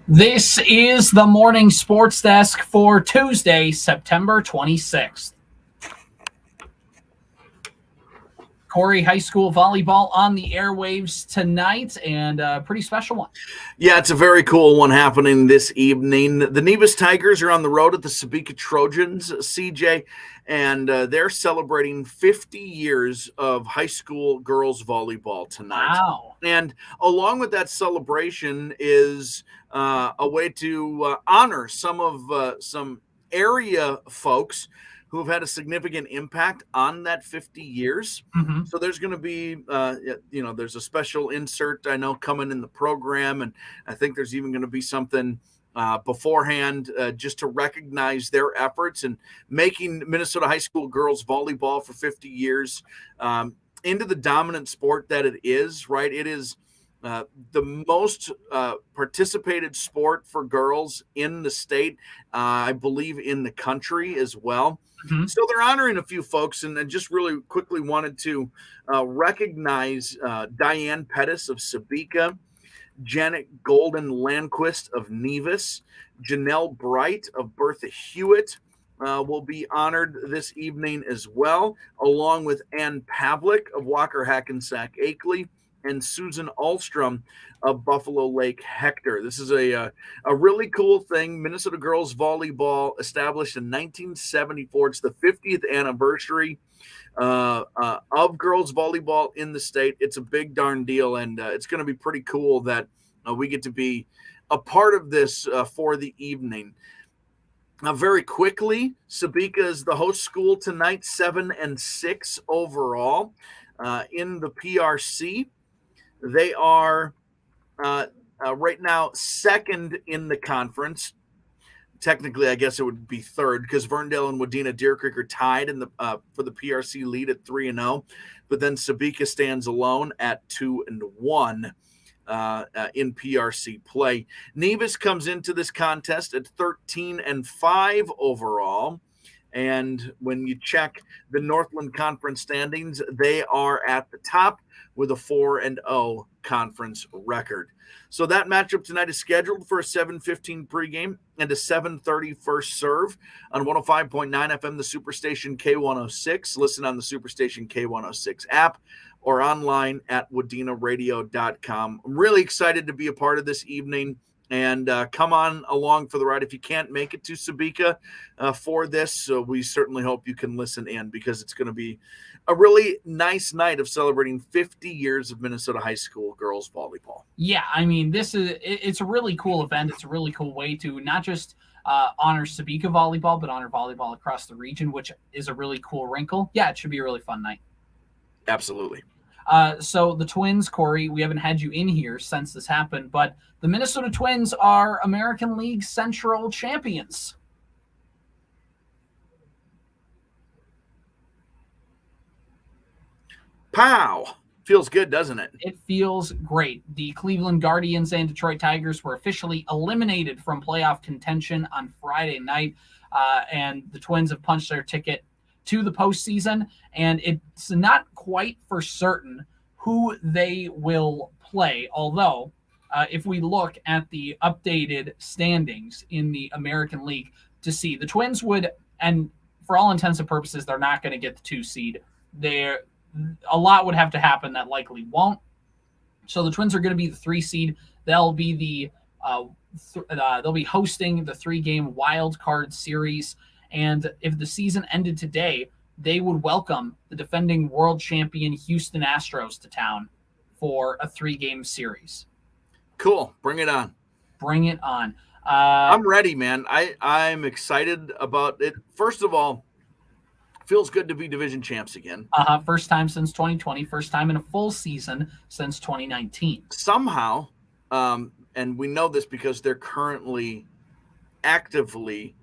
This is the morning sports desk for Tuesday, September 26th. Corey, high school volleyball on the airwaves tonight, and a pretty special one. Yeah, it's a very cool one happening this evening. The Nevis Tigers are on the road at the Sebeka Trojans, CJ, and they're celebrating 50 years of high school girls volleyball tonight. Wow. And along with that celebration is a way to honor some area folks who have had a significant impact on that 50 years. Mm-hmm. So there's going to be, there's a special insert I know coming in the program, and I think there's even going to be something beforehand just to recognize their efforts in making Minnesota high school girls volleyball for 50 years into the dominant sport that it is, right? It is the most participated sport for girls in the state, I believe in the country as well. Mm-hmm. So they're honoring a few folks, and I just really quickly wanted to recognize Diane Pettis of Sebeka, Janet Golden Landquist of Nevis, Janelle Bright of Bertha Hewitt will be honored this evening as well, along with Ann Pavlik of Walker Hackensack Akeley and Susan Alstrom of Buffalo Lake Hector. This is a really cool thing. Minnesota girls volleyball established in 1974. It's the 50th anniversary of girls volleyball in the state. It's a big darn deal, and it's going to be pretty cool that we get to be a part of this for the evening. Now, very quickly, Sebeka is the host school tonight, 7-6 overall in the PRC. They are right now second in the conference. Technically, I guess it would be third because Verndale and Wadena Deer Creek are tied in the for the PRC lead at 3-0, but then Sebeka stands alone at 2-1 in PRC play. Nevis comes into this contest at 13-5 overall. And when you check the Northland Conference standings, they are at the top with a 4-0 conference record. So that matchup tonight is scheduled for a 7:15 pregame and a 7:30 first serve on 105.9 FM, the Superstation K106. Listen on the Superstation K106 app or online at wadenaradio.com. I'm really excited to be a part of this evening. And come on along for the ride. If you can't make it to Sebeka for this, we certainly hope you can listen in because it's going to be a really nice night of celebrating 50 years of Minnesota high school girls volleyball. Yeah, I mean, it's a really cool event. It's a really cool way to not just honor Sebeka volleyball, but honor volleyball across the region, which is a really cool wrinkle. Yeah, it should be a really fun night. Absolutely. So the Twins, Corey, we haven't had you in here since this happened, but the Minnesota Twins are American League Central champions. Pow! Feels good, doesn't it? It feels great. The Cleveland Guardians and Detroit Tigers were officially eliminated from playoff contention on Friday night, and the Twins have punched their ticket to the postseason, and it's not quite for certain who they will play, although if we look at the updated standings in the American League to see, the Twins would, and for all intents and purposes, they're not going to get the 2 seed. A lot would have to happen that likely won't. So the Twins are going to be the 3 seed. They'll be they'll be hosting the 3-game wild card series. And if the season ended today, they would welcome the defending world champion Houston Astros to town for a 3-game series. Cool. Bring it on. Bring it on. I'm ready, man. I'm excited about it. First of all, feels good to be division champs again. First time since 2020. First time in a full season since 2019. Somehow, and we know this because they're currently actively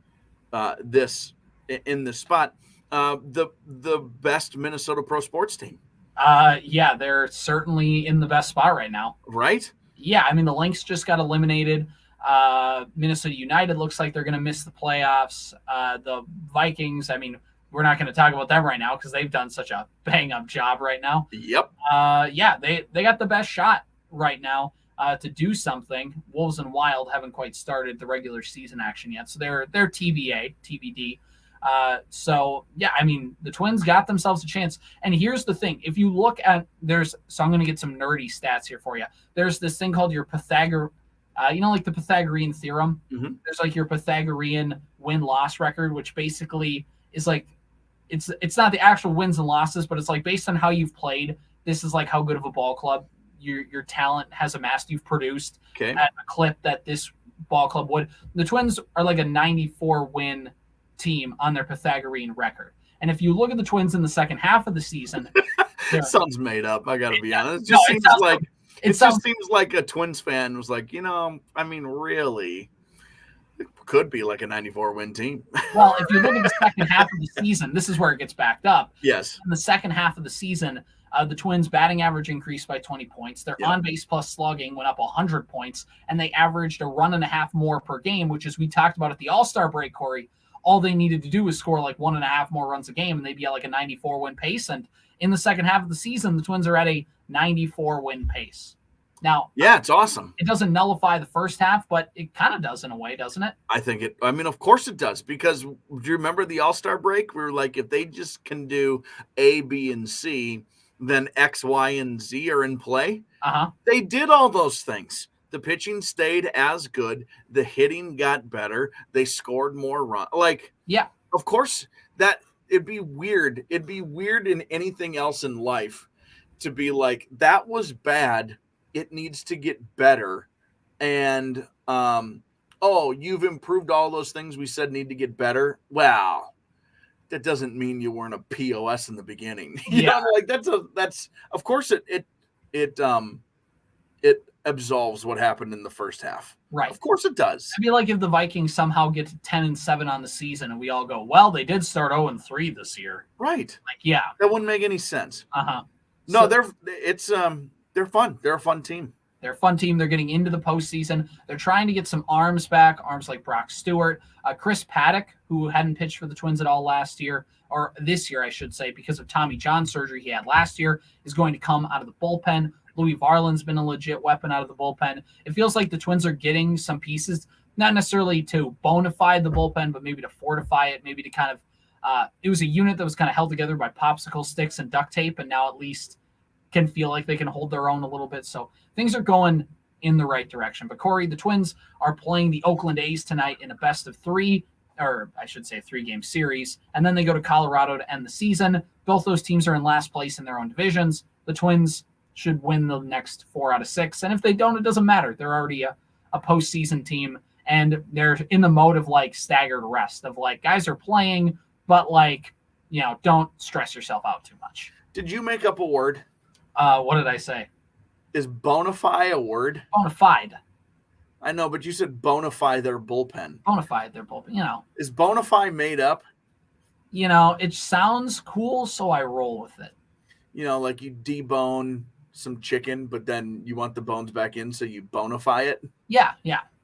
in this spot, the best Minnesota pro sports team. Yeah, they're certainly in the best spot right now. Right? Yeah, I mean, the Lynx just got eliminated. Minnesota United looks like they're going to miss the playoffs. The Vikings, I mean, we're not going to talk about them right now because they've done such a bang-up job right now. Yep. Yeah, they got the best shot right now to do something. Wolves and Wild haven't quite started the regular season action yet, so they're TBD. So yeah, I mean, the Twins got themselves a chance. And here's the thing: if you look at so I'm going to get some nerdy stats here for you. There's this thing called your like the Pythagorean theorem. Mm-hmm. There's like your Pythagorean win-loss record, which basically is like it's not the actual wins and losses, but it's like based on how you've played. This is like how good of a ball club your talent has amassed. You've produced at a clip that this ball club would. The Twins are like a 94 win team on their Pythagorean record. And if you look at the Twins in the second half of the season, sounds made up. I got to be honest. It just seems like a Twins fan was like, I mean, really, it could be like a 94 win team. Well, if you look at the second half of the season, this is where it gets backed up. Yes. In the second half of the season, the Twins' batting average increased by 20 points. Their on-base plus slugging went up 100 points, and they averaged a run and a half more per game, which, as we talked about at the All-Star break, Corey, all they needed to do was score like 1.5 more runs a game, and they'd be at like a 94 win pace. And in the second half of the season, the Twins are at a 94 win pace. Now, yeah, it's awesome. It doesn't nullify the first half, but it kind of does in a way, doesn't it? I mean, of course it does, because do you remember the All-Star break? We were like, if they just can do A, B, and C, then X, Y, and Z are in play. They did all those things. The pitching stayed as good. The hitting got better. They scored more runs. Of course, it'd be weird. It'd be weird in anything else in life to be like, that was bad. It needs to get better. And, you've improved all those things we said need to get better. Wow. That doesn't mean you weren't a POS in the beginning. That's of course it absolves what happened in the first half. Right. Of course it does. I feel like if the Vikings somehow get to 10-7 on the season and we all go, well, they did start 0-3 this year. Right. Yeah. That wouldn't make any sense. No, they're fun. They're a fun team. They're a fun team. They're getting into the postseason. They're trying to get some arms back, arms like Brock Stewart. Chris Paddock, who hadn't pitched for the Twins at all last year, or this year, I should say, because of Tommy John surgery he had last year, is going to come out of the bullpen. Louis Varland's been a legit weapon out of the bullpen. It feels like the Twins are getting some pieces, not necessarily to bona fide the bullpen, but maybe to fortify it, maybe to kind of it was a unit that was kind of held together by popsicle sticks and duct tape, and now at least can feel like they can hold their own a little bit. So things are going in the right direction. But Corey, the Twins are playing the Oakland A's tonight in a best of 3, or I should say 3-game series. And then they go to Colorado to end the season. Both those teams are in last place in their own divisions. The Twins should win the next 4 out of 6. And if they don't, it doesn't matter. They're already a postseason team, and they're in the mode of like staggered rest of like guys are playing, but like, don't stress yourself out too much. Did you make up a word? What did I say? Is bona fide a word? Bona fide. I know, but you said bona fide their bullpen. Bona fide their bullpen, Is bona fide made up? It sounds cool, so I roll with it. Like you debone some chicken, but then you want the bones back in, so you bonify it? Yeah.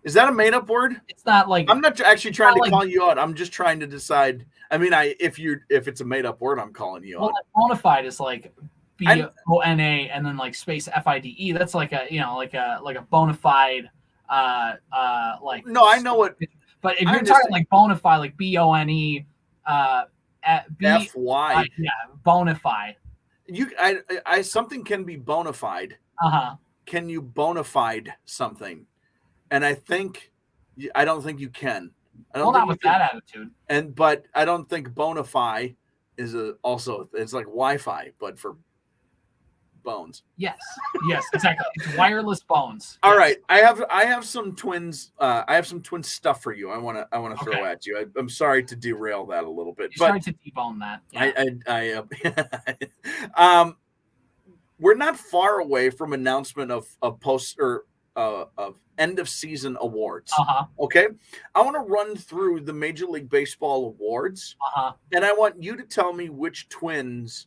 Is that a made up word? It's not like... I'm not actually trying to call you out. I'm just trying to decide. I mean, if it's a made up word, I'm calling you out. Bona fide is like BONA and then like space FIDE. That's like a like a bona fide like. No, I know what. But if you're talking like bona fide, like BONE FY, bona fide. I something can be bona fide. Can you bona fide something? And I don't think you can. Not with that attitude. But I don't think bona fide is it's like Wi-Fi, but for bones. Yes, exactly. It's wireless bones. All right, I have some Twins. I have some Twins stuff for you. I want to throw at you. I'm sorry to derail that a little bit. Sorry to debone that. Yeah. We're not far away from announcement of end of season awards. Okay, I want to run through the Major League Baseball awards, and I want you to tell me which Twins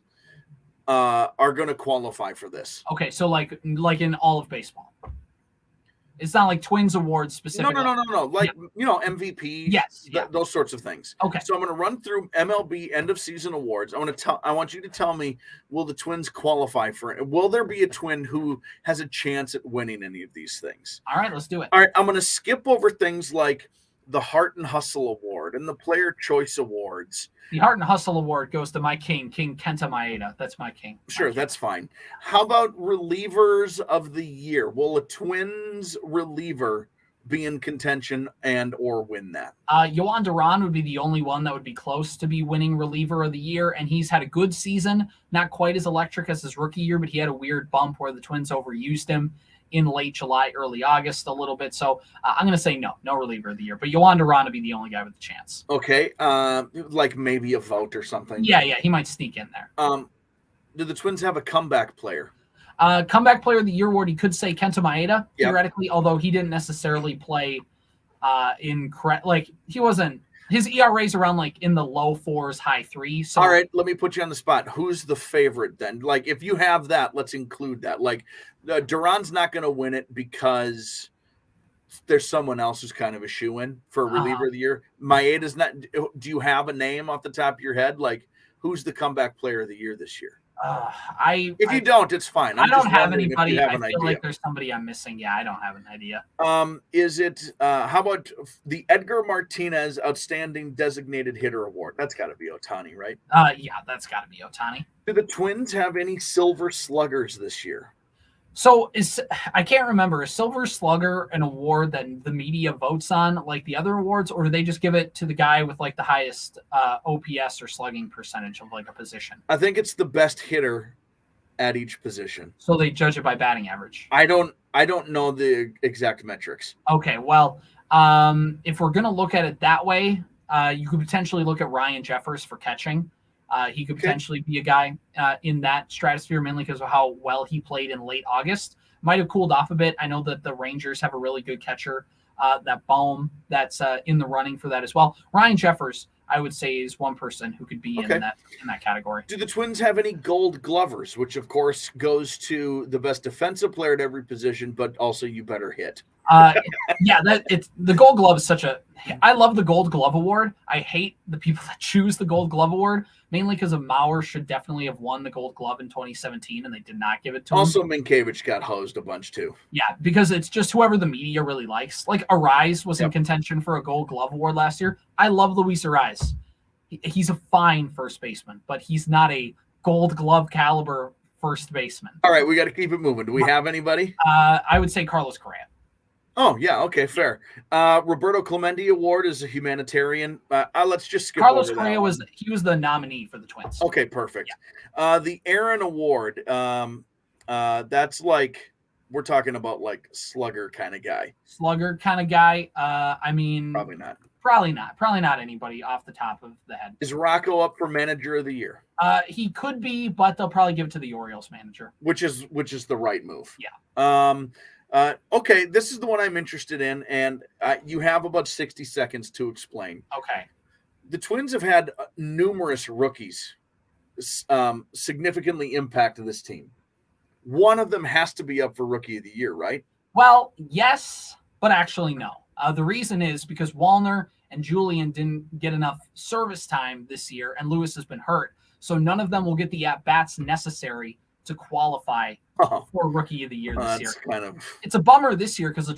are going to qualify for this. Okay, so like in all of baseball. It's not like Twins awards specifically. No. Like, MVP. Yes. Those sorts of things. Okay. So I'm going to run through MLB end of season awards. I want you to tell me, will the Twins qualify for it? Will there be a Twin who has a chance at winning any of these things? All right, let's do it. All right. I'm going to skip over things like the Heart and Hustle Award and the Player Choice Awards. The Heart and Hustle Award goes to my king Kenta Maeda. That's my king. Sure, that's fine. How about relievers of the year? Will a Twins reliever be in contention and or win that? Yohan Duran would be the only one that would be close to be winning reliever of the year, and he's had a good season. Not quite as electric as his rookie year, but he had a weird bump where the Twins overused him in late July, early August a little bit. So I'm going to say no reliever of the year. But Yohan Duran would be the only guy with a chance. Okay. Like maybe a vote or something. Yeah, he might sneak in there. Do the Twins have a comeback player? Comeback player of the year award, he could say Kenta Maeda, theoretically, although he didn't necessarily play he wasn't. His ERA's around like in the low 4s, high 3s. So. All right, let me put you on the spot. Who's the favorite then? Like, if you have that, let's include that. Like, Duran's not going to win it because there's someone else who's kind of a shoe-in for a reliever of the year. Maeda's not. Do you have a name off the top of your head? Like, who's the comeback player of the year this year? If you don't, it's fine. I don't have anybody. I feel like there's somebody I'm missing. Yeah, I don't have an idea. Is it? How about the Edgar Martinez Outstanding Designated Hitter Award? That's got to be Ohtani, right? Yeah, that's got to be Ohtani. Do the Twins have any Silver Sluggers this year? So I can't remember. Is Silver Slugger an award that the media votes on like the other awards, or do they just give it to the guy with like the highest OPS or slugging percentage of like a position? I think it's the best hitter at each position. So they judge it by batting average. I don't know the exact metrics. Okay, well, if we're gonna look at it that way, you could potentially look at Ryan Jeffers for catching. He could potentially be a guy in that stratosphere, mainly because of how well he played in late August. Might have cooled off a bit. I know that the Rangers have a really good catcher, that Baum, that's in the running for that as well. Ryan Jeffers, I would say, is one person who could be in that category. Do the Twins have any Gold Glovers, which of course goes to the best defensive player at every position, but also you better hit? It's the Gold Glove is I love the Gold Glove Award. I hate the people that choose the Gold Glove Award, mainly because of Mauer should definitely have won the Gold Glove in 2017, and they did not give it to him. Also, Minkiewicz got hosed a bunch too. Yeah, because it's just whoever the media really likes. Like Arise was in contention for a Gold Glove Award last year. I love Luis Arise. He's a fine first baseman, but he's not a Gold Glove caliber first baseman. All right, we got to keep it moving. Do we have anybody? I would say Carlos Correa. Oh, yeah. Okay, fair. Roberto Clemente Award is a humanitarian. Let's just skip Carlos over Correa that was the nominee for the Twins. Okay, perfect. Yeah. The Aaron Award, that's like, we're talking about like slugger kind of guy. Slugger kind of guy. I mean, probably not. Probably not anybody off the top of the head. Is Rocco up for manager of the year? He could be, but they'll probably give it to the Orioles manager. Which is the right move. Yeah. Okay, this is the one I'm interested in, and you have about 60 seconds to explain. Okay. The Twins have had numerous rookies significantly impact this team. One of them has to be up for Rookie of the Year, right? Well, yes, but actually no. The reason is because Wallner and Julian didn't get enough service time this year, and Lewis has been hurt. So none of them will get the at-bats necessary to qualify for Rookie of the Year this year. It's a bummer this year because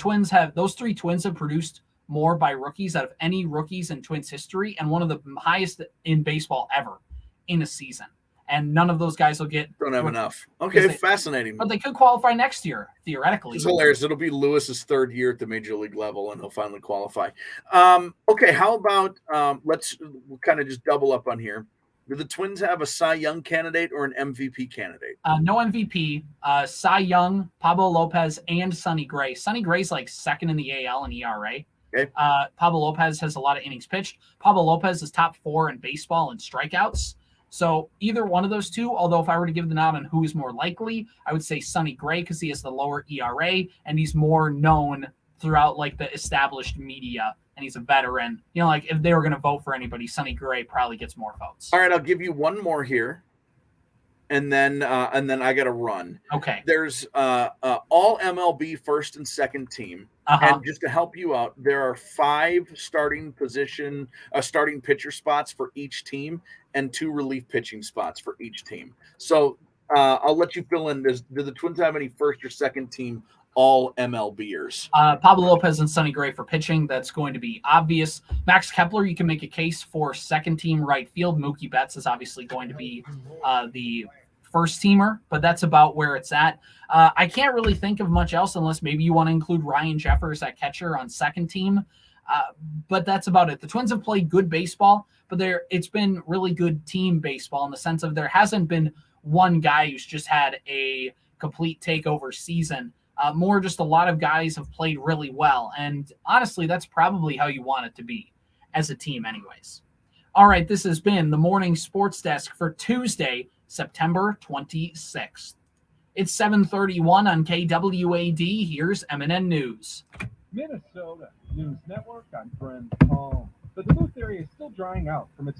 those three Twins have produced more by rookies out of any rookies in Twins history, and one of the highest in baseball ever in a season. And none of those guys will get. Don't have enough. Okay, fascinating. But they could qualify next year, theoretically. It's hilarious. It'll be Lewis's third year at the major league level, and he'll finally qualify. Okay, how about we'll kind of just double up on here. Do the Twins have a Cy Young candidate or an MVP candidate? No MVP. Cy Young, Pablo Lopez, and Sonny Gray. Sonny Gray's like second in the AL in ERA. Okay. Pablo Lopez has a lot of innings pitched. Pablo Lopez is top 4 in baseball in strikeouts. So either one of those two, although if I were to give the nod on who is more likely, I would say Sonny Gray because he has the lower ERA and he's more known throughout like the established media. And he's a veteran. You know, like if they were going to vote for anybody, Sonny Gray probably gets more votes. All right, I'll give you one more here. and then I got to run. Okay. There's all MLB first and second team. And just to help you out, there are 5 starting pitcher spots for each team and 2 relief pitching spots for each team. So I'll let you fill in. Do the Twins have any first or second team all MLBers? Pablo Lopez and Sonny Gray for pitching. That's going to be obvious. Max Kepler, you can make a case for second team right field. Mookie Betts is obviously going to be the first teamer, but that's about where it's at. I can't really think of much else unless maybe you want to include Ryan Jeffers at catcher on second team. But that's about it. The Twins have played good baseball, but it's been really good team baseball in the sense of there hasn't been one guy who's just had a complete takeover season. More just a lot of guys have played really well. And honestly, that's probably how you want it to be as a team anyways. All right, this has been the Morning Sports Desk for Tuesday, September 26th. It's 7:31 on KWAD. Here's MNN News. Minnesota News Network. I'm Brent Home. The Duluth area is still drying out from its